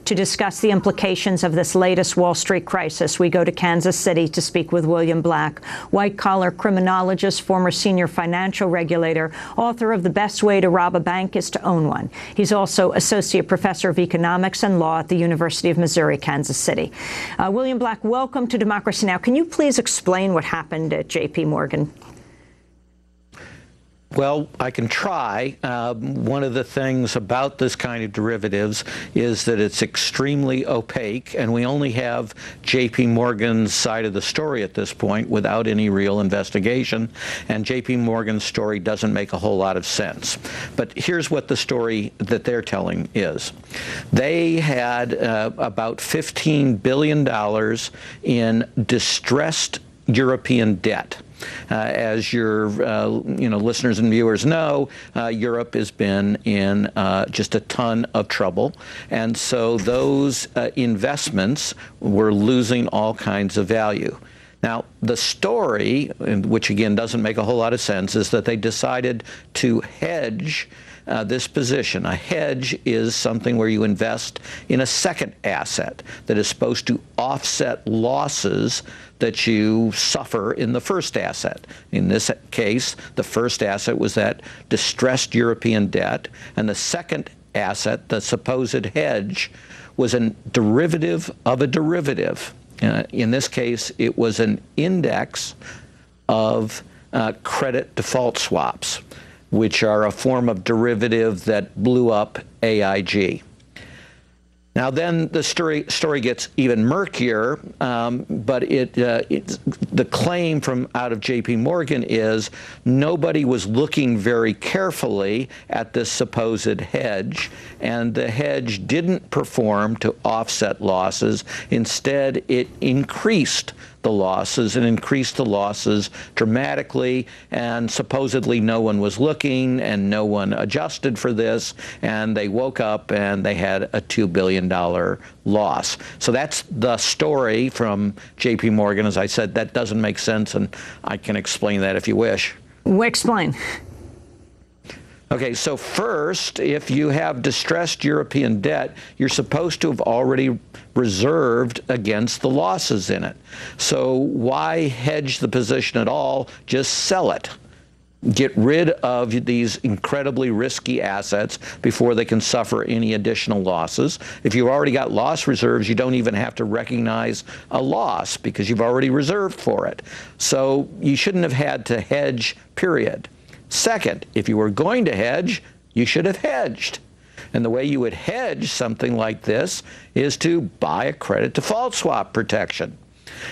To discuss the implications of this latest Wall Street crisis, we go to Kansas City to speak with William Black, white-collar criminologist, former senior financial regulator, author of The Best Way to Rob a Bank is to Own One. He's also associate professor of economics and law at the University of Missouri, Kansas City. William Black, welcome to Democracy Now! Can you please explain what happened at JPMorgan? Well, I can try. One of the things about this kind of derivatives is that it's extremely opaque, and we only have JPMorgan's side of the story at this point without any real investigation, and JPMorgan's story doesn't make a whole lot of sense. But here's what the story that they're telling is. They had about $15 billion in distressed European debt. As your listeners and viewers know, Europe has been in just a ton of trouble, and so those investments were losing all kinds of value. Now, the story, which again doesn't make a whole lot of sense, is that they decided to hedge this position. A hedge is something where you invest in a second asset that is supposed to offset losses that you suffer in the first asset. In this case, the first asset was that distressed European debt, and the second asset, the supposed hedge, was a derivative of a derivative. In this case, it was an index of credit default swaps, which are a form of derivative that blew up AIG. Now then the story gets even murkier, but the claim from out of JPMorgan is nobody was looking very carefully at this supposed hedge, and the hedge didn't perform to offset losses. Instead, it increased the losses and increased the losses dramatically, and supposedly no one was looking and no one adjusted for this, and they woke up and they had a $2 billion loss. So that's the story from JPMorgan. As I said, that doesn't make sense, and I can explain that if you wish. Explain. Okay, so first, if you have distressed European debt, you're supposed to have already reserved against the losses in it. So why hedge the position at all? Just sell it. Get rid of these incredibly risky assets before they can suffer any additional losses. If you've already got loss reserves, you don't even have to recognize a loss because you've already reserved for it. So you shouldn't have had to hedge, period. Second, if you were going to hedge, you should have hedged. And the way you would hedge something like this is to buy a credit default swap protection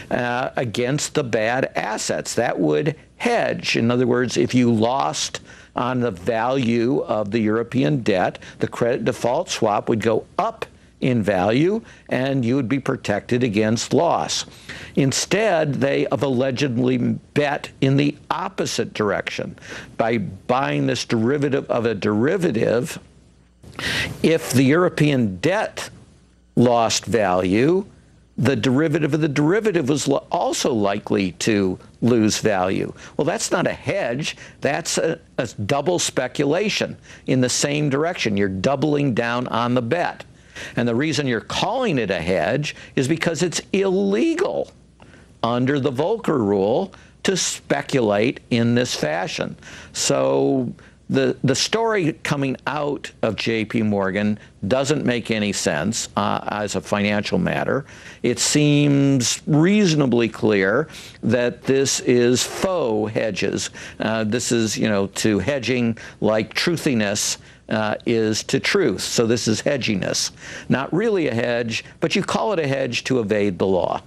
against the bad assets. That would hedge. In other words, if you lost on the value of the European debt, the credit default swap would go up in value, and you would be protected against loss. Instead, they have allegedly bet in the opposite direction by buying this derivative of a derivative. If the European debt lost value, the derivative of the derivative was also likely to lose value. Well, that's not a hedge. That's a double speculation in the same direction. You're doubling down on the bet. And the reason you're calling it a hedge is because it's illegal under the Volcker rule to speculate in this fashion. So the story coming out of JPMorgan doesn't make any sense as a financial matter. It seems reasonably clear that this is faux hedges. This is, to hedging like truthiness is to truth. So this is hedginess. Not really a hedge, but you call it a hedge to evade the law.